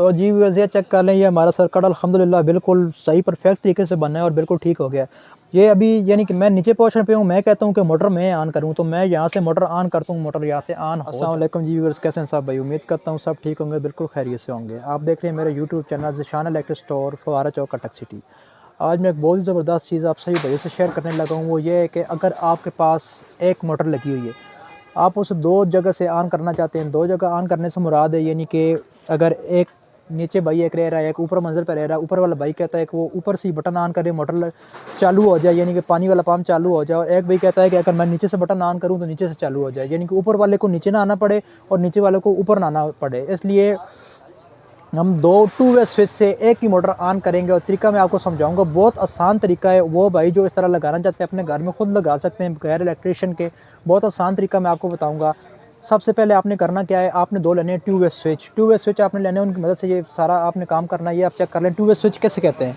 तो जी व्यूअर्स ये चेक कर लें, ये हमारा सर्किट अल्हम्दुलिल्लाह बिल्कुल सही परफेक्ट तरीके से बना है और बिल्कुल ठीक हो गया। ये अभी यानी कि मैं नीचे पोर्शन पे हूँ, मैं कहता हूँ कि मोटर मैं ऑन करूँ, तो मैं यहाँ से मोटर ऑन करता हूँ, मोटर यहाँ से ऑन हो। अस्सलाम वालेकुम जी व्यूअर्स, कैसे हैं सब भाई? उम्मीद करता हूँ सब ठीक होंगे, बिल्कुल खैरियत से होंगे। आप देख रहे हैं मेरे YouTube channel Zeeshan electric store, फवारा चौक, कटक सिटी। आज मैं एक बहुत ही ज़बरदस्त चीज़ आप सभी भाइयों से शेयर करने लगा हूँ। वो ये है कि अगर आपके पास एक मोटर लगी हुई है, आप उसे दो जगह से ऑन करना चाहते हैं। दो जगह ऑन करने से मुराद है यानी कि अगर एक नीचे भाई एक रह रहा है, एक ऊपर मंजिल पर रह रहा है, ऊपर वाला भाई कहता है कि वो ऊपर से ही बटन ऑन करे, मोटर चालू हो जाए, यानी कि पानी वाला पंप चालू हो जाए। और एक भाई कहता है कि अगर मैं नीचे से बटन ऑन करूं तो नीचे से चालू हो जाए, यानी कि ऊपर वाले को नीचे ना आना पड़े और नीचे वाले को ऊपर ना आना पड़े। इसलिए हम दो टू वे स्विच से एक ही मोटर ऑन करेंगे और तरीका मैं आपको समझाऊंगा। बहुत आसान तरीका है, वो भाई जो इस तरह लगाना चाहते हैं अपने घर में खुद लगा सकते हैं बगैर इलेक्ट्रिशियन के। बहुत आसान तरीका मैं आपको बताऊंगा। सबसे पहले आपने करना क्या है, आपने दो लेने हैं two way switch. Two way switch आपने लेने हैं, उनकी मदद से ये सारा आपने काम करना है। ये आप चेक कर लें टू वे स्विच कैसे कहते हैं,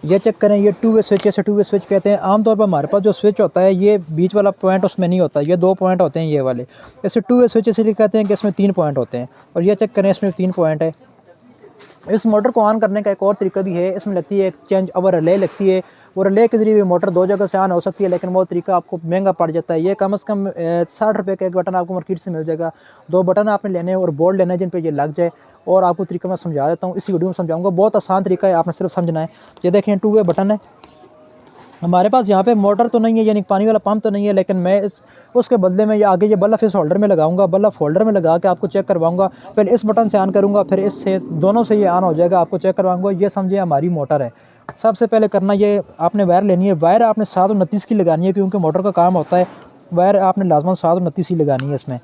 ये चेक करें। ये टू वे स्विच, जैसे टू वे स्विच कहते हैं। आमतौर पर हमारे पास जो स्विच होता है ये बीच वाला पॉइंट उसमें नहीं होता, ये दो पॉइंट होते हैं ये वाले। जैसे टू वे स्विच इसलिए कहते हैं कि इसमें तीन पॉइंट होते हैं, और ये चेक करें इसमें तीन पॉइंट है। इस मोटर को ऑन करने का एक और तरीका भी है, इसमें लगती है एक चेंज ओवर रिले लगती है। वो रिले के जरिए मोटर दो जगह से ऑन हो सकती है, लेकिन वो तरीका आपको महंगा पड़ जाता है। ये कम से कम 60 रुपये का एक बटन आपको मार्केट से मिल जाएगा। दो बटन आपने लेने हैं और बोर्ड लेना है जिन पे ये लग जाए। और आपको तरीका मैं समझा देता हूँ, इसी वीडियो में समझाऊंगा। बहुत आसान तरीका है, आपने सिर्फ समझना है। ये देखें टू वे बटन है हमारे पास। यहाँ पे मोटर तो नहीं है, यानी पानी वाला पंप तो नहीं है, लेकिन मैं उसके बदले में ये आगे ये बल्ब इस होल्डर में लगाऊंगा। बल्ब होल्डर में लगा के आपको चेक करवाऊंगा। पहले इस बटन से ऑन करूंगा, फिर इससे दोनों से ये ऑन हो जाएगा, आपको चेक करवाऊंगा। ये समझिए हमारी मोटर है। सबसे पहले करना ये, आपने वायर लेनी है। वायर आपने 729 की लगानी है, क्योंकि मोटर का काम होता है वायर आपने लाजमन 729 ही लगानी है इसमें।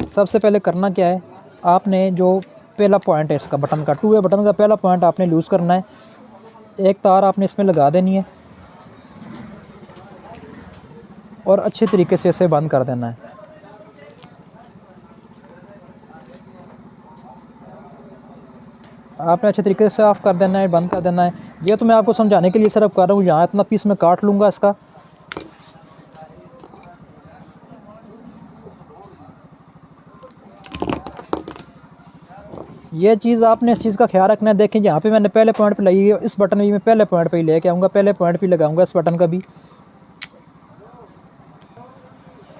सबसे पहले करना क्या है, आपने जो पहला पॉइंट है इसका बटन का, टू वे बटन का पहला पॉइंट आपने लूज़ करना है। एक तार आपने इसमें लगा देनी है और अच्छे तरीके से इसे बंद कर देना है। आपने अच्छे तरीके से ऑफ कर देना है, बंद कर देना है। ये तो मैं आपको समझाने के लिए सिर्फ कर रहा हूँ। यहाँ इतना पीस मैं काट लूँगा इसका। ये चीज़ आपने इस चीज़ का ख्याल रखना है। देखें यहाँ पे मैंने पहले पॉइंट पे लगी है, इस बटन भी मैं पहले पॉइंट पे ही लेके आऊँगा, पहले पॉइंट पे लगाऊंगा इस बटन का भी।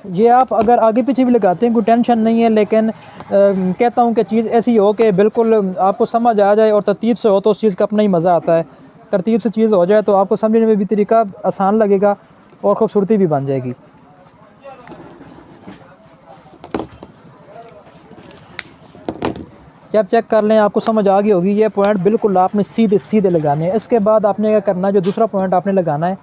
ये आप अगर आगे पीछे भी लगाते हैं कोई टेंशन नहीं है, लेकिन कहता हूँ कि चीज़ ऐसी हो कि बिल्कुल आपको समझ आ जाए और तरतीब से हो, तो उस चीज़ का अपना ही मज़ा आता है। तरतीब से चीज़ हो जाए तो आपको समझने में भी तरीका आसान लगेगा और ख़ूबसूरती भी बन जाएगी। जब चेक कर लें आपको समझ आ गई होगी। ये पॉइंट बिल्कुल आपने सीधे सीधे लगाने हैं। इसके बाद आपने क्या करना है, जो दूसरा पॉइंट आपने लगाना है,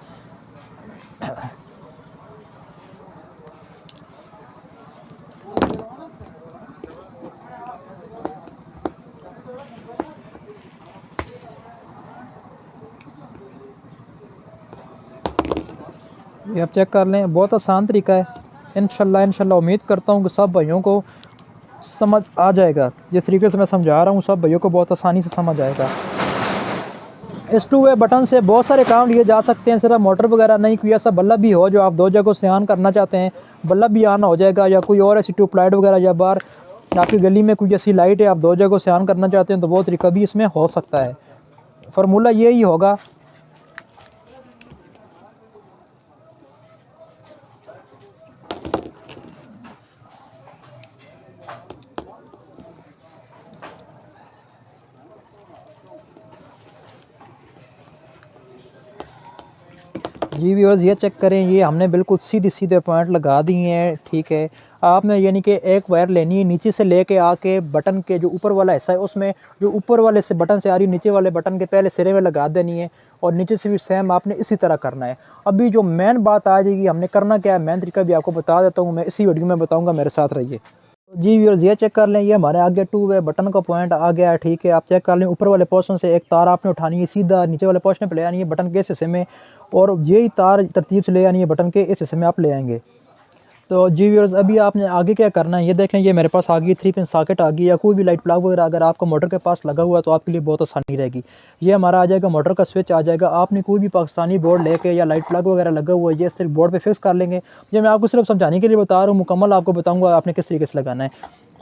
ये आप चेक कर लें। बहुत आसान तरीका है। इंशाल्लाह उम्मीद करता हूँ कि सब भाइयों को समझ आ जाएगा। जिस तरीके से मैं समझा रहा हूँ सब भाइयों को बहुत आसानी से समझ आएगा। इस टू वे बटन से बहुत सारे काम लिए जा सकते हैं, सिर्फ मोटर वगैरह नहीं, कोई ऐसा बल्ब भी हो जो आप दो जगहों से ऑन करना चाहते हैं, बल्ब भी ऑन हो जाएगा। या कोई और ऐसी ट्यूबलाइट वगैरह, या बाहर आपकी गली में कोई ऐसी लाइट है आप दो जगहों से ऑन करना चाहते हैं, तो वो तरीका भी इसमें हो सकता है। फार्मूला यही होगा। जी व्यूअर्स ये चेक करें, ये हमने बिल्कुल सीधे सीधे पॉइंट लगा दिए हैं, ठीक है। आपने यानी कि एक वायर लेनी है, नीचे से लेके आके बटन के जो ऊपर वाला हिस्सा है उसमें, जो ऊपर वाले से बटन से आ रही है, नीचे वाले बटन के पहले सिरे में लगा देनी है। और नीचे से भी सेम आपने इसी तरह करना है। अभी जो मेन बात आ जाएगी, हमने करना क्या है, मेन तरीका भी आपको बता देता हूँ मैं, इसी वीडियो में बताऊँगा, मेरे साथ रहिए। जी व्यूअर्स ये चेक कर लें, ये हमारे आगे टू वे बटन का पॉइंट आ गया है, ठीक है। आप चेक कर लें, ऊपर वाले पोर्शन से एक तार आपने उठानी है, सीधा नीचे वाले पोर्शन पे ले आनी है बटन के इस हिस्से में, और यही तार तरतीब से ले आनी है बटन के इस हिस्से में आप ले आएंगे। तो जी व्यूअर्स अभी आपने आगे क्या करना है, ये देख लें, ये मेरे पास आ गई 3 पिन सॉकेट आ गई, या कोई भी लाइट प्लग वगैरह अगर आपका मोटर के पास लगा हुआ है तो आपके लिए बहुत आसानी रहेगी। ये हमारा आ जाएगा, मोटर का स्विच आ जाएगा। आपने कोई भी पाकिस्तानी बोर्ड लेके या लाइट प्लग वगैरह लगा हुआ है, ये सिर्फ बोर्ड पे फिक्स कर लेंगे। ये मैं आपको सिर्फ समझाने के लिए बता रहा हूँ, मुकम्मल आपको बताऊँगा आपने किस तरीके से लगाना है।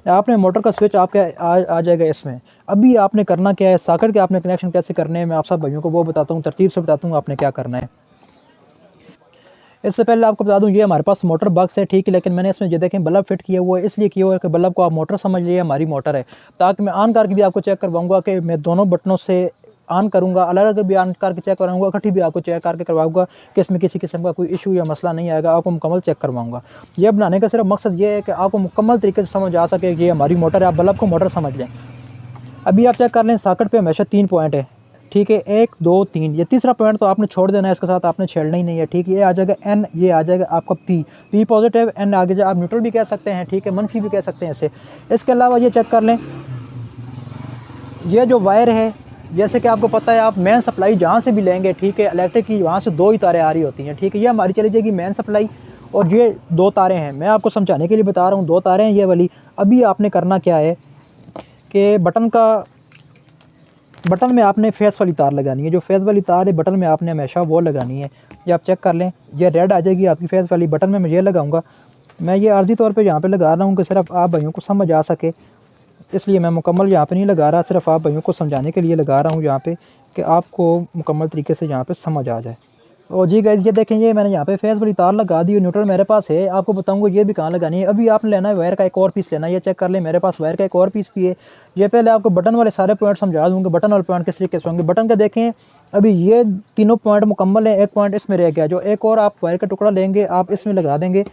आपने मोटर का स्विच आपके आ जाएगा इसमें। अभी आपने करना क्या है, सॉकेट के आपने कनेक्शन कैसे करने हैं मैं आप सब भाइयों को वो बताता हूँ, तरतीब से बताता हूँ आपने क्या करना है। इससे पहले आपको बता दूं ये हमारे पास मोटर बॉक्स है, ठीक है, लेकिन मैंने इसमें ये देखें बल्ब फिट किया हुआ है, इसलिए किया हुआ है कि बल्ब को आप मोटर समझ लीजिए, हमारी मोटर है, ताकि मैं ऑन करके भी आपको चेक करवाऊंगा कि मैं दोनों बटनों से ऑन करूंगा, अलग अलग भी ऑन करके चेक कराऊंगा, इकट्ठी भी आपको चेक करके करवाऊंगा कि इसमें किसी किस्म का कोई इशू या मसला नहीं आएगा, आपको मुकम्मल चेक करवाऊंगा। यह बनाने का सिर्फ मकसद ये है कि आपको मुकम्मल तरीके से समझ आ सके कि ये हमारी मोटर है, आप बल्ब को मोटर समझ लें। अभी आप चेक कर लें, सॉकेट पे हमेशा 3 पॉइंट है, ठीक है, 1 2 3, ये तीसरा पॉइंट तो आपने छोड़ देना है, इसके साथ आपने छेड़ना ही नहीं है, ठीक है। ये आ जाएगा एन, ये आ जाएगा आपका पी पॉजिटिव, एन आगे जाए आप न्यूट्रल भी कह सकते हैं, ठीक है, मनफी भी कह सकते हैं ऐसे। इसके अलावा ये चेक कर लें, ये जो वायर है, जैसे कि आपको पता है आप मेन सप्लाई जहाँ से भी लेंगे, ठीक है, इलेक्ट्रिक की वहाँ से 2 ही तारें आ रही होती हैं, ठीक है, ये हमारी चली जाएगी मेन सप्लाई, और ये 2 तारें हैं, मैं आपको समझाने के लिए बता रहा हूँ, 2 तारें हैं ये वाली। अभी आपने करना क्या है कि बटन में आपने फेस वाली तार लगानी है, जो फेस वाली तार है बटन में आपने हमेशा वो लगानी है। ये आप चेक कर लें, ये रेड आ जाएगी आपकी फेस वाली, बटन में मैं ये लगाऊंगा, मैं ये आर्जी तौर पे यहाँ पे लगा रहा हूँ कि सिर्फ आप भाइयों को समझ आ सके, इसलिए मैं मुकम्मल यहाँ पे नहीं लगा रहा, सिर्फ आप भाइयों को समझाने के लिए लगा रहा हूँ यहाँ पे कि आपको मुकम्मल तरीके से यहाँ पे समझ आ जाए। और जी गाइस ये देखें, ये मैंने यहाँ पे फेस वाली तार लगा दी, न्यूट्रल मेरे पास है, आपको बताऊंगा ये भी कहाँ लगानी है। अभी आपने लेना है वायर का एक और पीस लेना है, ये चेक कर लें मेरे पास वायर का एक और पीस भी है। ये पहले आपको बटन वाले सारे पॉइंट समझा दूँगा, बटन वाले पॉइंट किस तरीके से होंगे। बटन का देखें, अभी ये तीनों पॉइंट मुकम्मल है, एक पॉइंट इसमें रह गया, जो एक और आप वायर का टुकड़ा लेंगे आप इसमें लगा देंगे।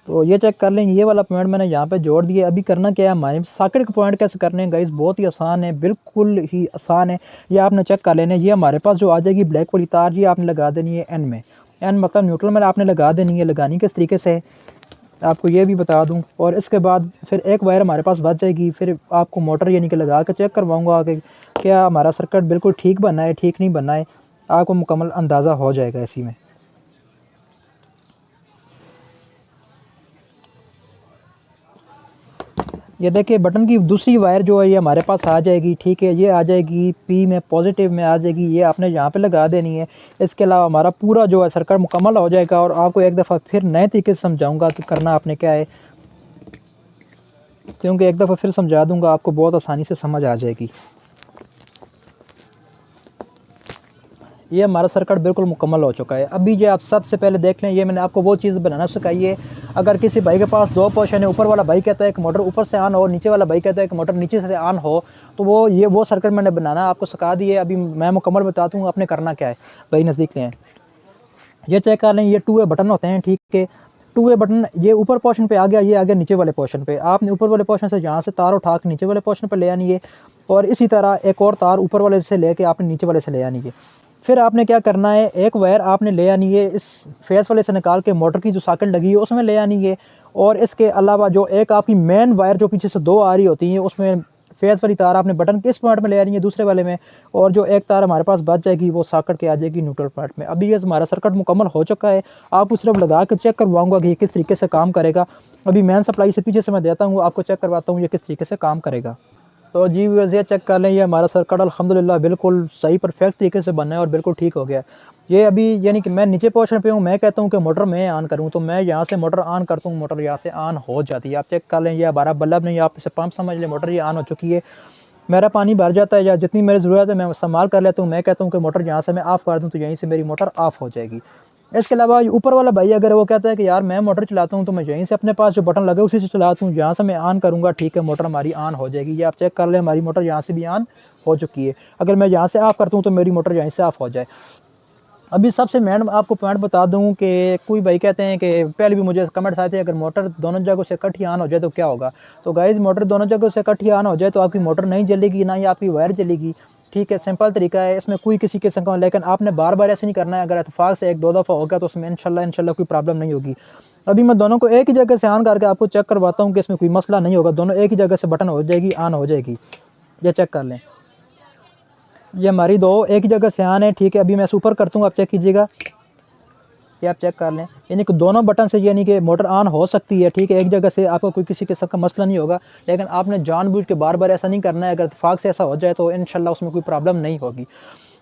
तो ये चेक कर लें, ये वाला पॉइंट मैंने यहाँ पे जोड़ दिया। अभी करना क्या है, हमारे सॉकेट के पॉइंट कैसे करने हैं गाइस, बहुत ही आसान है, बिल्कुल ही आसान है। ये आपने चेक कर लेना है, ये हमारे पास जो आ जाएगी ब्लैक वाली तार, ये आपने लगा देनी है एन में, एन मतलब न्यूट्रल में आपने लगा देनी है। लगानी किस तरीके से आपको ये भी बता दूं, और इसके बाद फिर एक वायर हमारे पास बच जाएगी, फिर आपको मोटर यानी कि लगा के चेक करवाऊँगा कि क्या हमारा सर्किट बिल्कुल ठीक बनना है ठीक नहीं बनना है, आपको मुकम्मल अंदाज़ा हो जाएगा इसी में। ये देखिए बटन की दूसरी वायर जो है ये हमारे पास आ जाएगी, ठीक है, ये आ जाएगी पी में, पॉजिटिव में आ जाएगी, ये आपने यहाँ पे लगा देनी है। इसके अलावा हमारा पूरा जो है सर्किट मुकम्मल हो जाएगा, और आपको एक दफ़ा फिर नए तरीके से समझाऊंगा कि करना आपने क्या है, क्योंकि एक दफ़ा फिर समझा दूंगा आपको बहुत आसानी से समझ आ जाएगी। ये हमारा सर्किट बिल्कुल मुकम्मल हो चुका है। अभी ये आप सबसे पहले देख लें, ये मैंने आपको वो चीज़ बनाना सिखाई है। अगर किसी भाई के पास 2 पोर्शन है, ऊपर वाला भाई कहता है कि मोटर ऊपर से ऑन हो, नीचे वाला भाई कहता है कि मोटर नीचे से ऑन हो, तो वो सर्किट मैंने बनाना आपको सिखा दिए। अभी मैं मुकम्मल बताता हूँ आपने करना क्या है। भाई नज़दीक लें, ये चेक कर लें, ये 2 वे बटन होते हैं, ठीक है, 2 वे बटन, ये ऊपर पोर्शन पे आ गया, ये आ गया नीचे वाले पोर्शन पे। आपने ऊपर वाले पोर्शन से यहाँ से तार उठा के नीचे वाले पोर्शन पे ले आनी है, और इसी तरह एक और तार ऊपर वाले से लेके आपने नीचे वाले से ले आनी है। फिर आपने क्या करना है, एक वायर आपने ले आनी है, इस फेस वाले से निकाल के मोटर की जो सॉकेट लगी है उसमें ले आनी है, और इसके अलावा जो एक आपकी मेन वायर जो पीछे से 2 आ रही होती हैं, उसमें फेस वाली तार आपने बटन के इस पॉइंट में ले आनी है, दूसरे वाले में, और जो एक तार हमारे पास बच जाएगी वो सॉकेट के आ जाएगी न्यूट्रल पॉइंट में। अभी ये हमारा सर्किट मुकम्मल हो चुका है, आपको सिर्फ लगा के चेक करवाऊंगा कि ये किस तरीके से काम करेगा। अभी मेन सप्लाई से पीछे से मैं देता हूँ, आपको चेक करवाता हूँ ये किस तरीके से काम करेगा। तो जी व्यूअर्स ये चेक कर लें, ये हमारा सर्किट अल्हम्दुलिल्लाह बिल्कुल सही परफेक्ट तरीके से बना है और बिल्कुल ठीक हो गया। ये अभी यानी कि मैं नीचे पोर्शन पे हूँ, मैं कहता हूँ कि मोटर मैं ऑन करूँ, तो मैं यहाँ से मोटर ऑन करता हूँ, मोटर यहाँ से ऑन हो जाती है। आप चेक कर लें, ये हमारा बल्ब नहीं, आप इसे पंप समझ लें, मोटर ये ऑन हो चुकी है। मेरा पानी भर जाता है या जितनी मेरी ज़रूरत है मैं इस्तेमाल कर लेता हूँ, मैं कहता हूँ कि मोटर यहाँ से मैं ऑफ़ कर दूँ, तो यहीं से मेरी मोटर ऑफ़ हो जाएगी। इसके अलावा ऊपर वाला भाई अगर वो कहता है कि यार मैं मोटर चलाता हूँ, तो मैं यहीं से अपने पास जो बटन लगे उसी से चलाता हूँ, यहाँ से मैं ऑन करूँगा, ठीक है, मोटर हमारी ऑन हो जाएगी। ये आप चेक कर लें, हमारी मोटर यहाँ से भी ऑन हो चुकी है। अगर मैं यहाँ से ऑफ़ करता हूँ तो मेरी मोटर यहीं से ऑफ़ हो जाए। अभी सबसे मेन आपको पॉइंट बता दूं कि कोई भाई कहते हैं कि पहले भी मुझे कमेंट्स आते हैं अगर मोटर दोनों जगहों से इकट्ठी ऑन हो जाए तो क्या होगा। तो गाइस मोटर दोनों जगहों से इकट्ठी ऑन हो जाए तो आपकी मोटर नहीं जलेगी, ना ही आपकी वायर जलेगी, ठीक है, सिंपल तरीका है, इसमें कोई किसी किस्म का, लेकिन आपने बार बार ऐसे नहीं करना है। अगर इत्तेफाक से 1-2 दफ़ा हो गया तो उसमें इंशाल्लाह कोई प्रॉब्लम नहीं होगी। अभी मैं दोनों को एक ही जगह से ऑन करके आपको चेक करवाता हूँ कि इसमें कोई मसला नहीं होगा, दोनों एक ही जगह से बटन हो जाएगी, ऑन हो जाएगी। ये चेक कर लें, ये हमारी 2 एक ही जगह से ऑन है, ठीक है। अभी मैं ऊपर करता हूँ, आप चेक कीजिएगा, ये आप चेक कर लें, यानी कि दोनों बटन से यानी कि मोटर ऑन हो सकती है, ठीक है, एक जगह से आपको कोई किसी किस्म का मसला नहीं होगा। लेकिन आपने जानबूझ के बार बार ऐसा नहीं करना है, अगर इत्तेफाक से ऐसा हो जाए तो इंशाल्लाह उसमें कोई प्रॉब्लम नहीं होगी।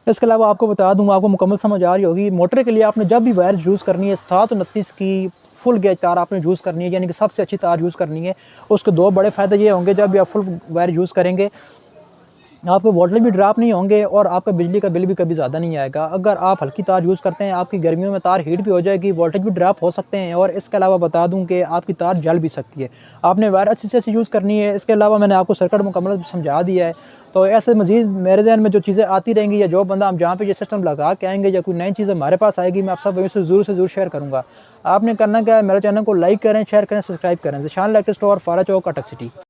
इसके अलावा आपको बता दूँ, आपको मुकम्मल समझ आ रही होगी, मोटर के लिए आपने जब भी वायर यूज़ करनी है 729 की फुल गेज तार आपने यूज़ करनी है, यानी कि सबसे अच्छी तार यूज़ करनी है। उसके दो बड़े फ़ायदे ये होंगे, जब भी आप फुल वायर यूज़ करेंगे आपके वोल्टेज भी ड्रॉप नहीं होंगे और आपका बिजली का बिल भी कभी ज़्यादा नहीं आएगा। अगर आप हल्की तार यूज़ करते हैं, आपकी गर्मियों में तार हीट भी हो जाएगी, वोल्टेज भी ड्रॉप हो सकते हैं, और इसके अलावा बता दूं कि आपकी तार जल भी सकती है। आपने वायर अच्छे से अच्छी यूज़ करनी है। इसके अलावा मैंने आपको सर्किट मुकम्मल समझा दिया है। तो ऐसे मज़ीद मेरे ज़हन में जो चीज़ें आती रहेंगी, या जो बंदा हम जहाँ पे ये सिस्टम लगा के आएँगे, या कोई नई चीज़ हमारे पास आएगी, मैं आप सब से ज़रूर शेयर करूँगा। आपने करना क्या है, मेरे चैनल को लाइक करें, शेयर करें, सब्सक्राइब करें। ज़ीशान इलेक्ट्रिक स्टोर, फारा चौक, अटक सिटी।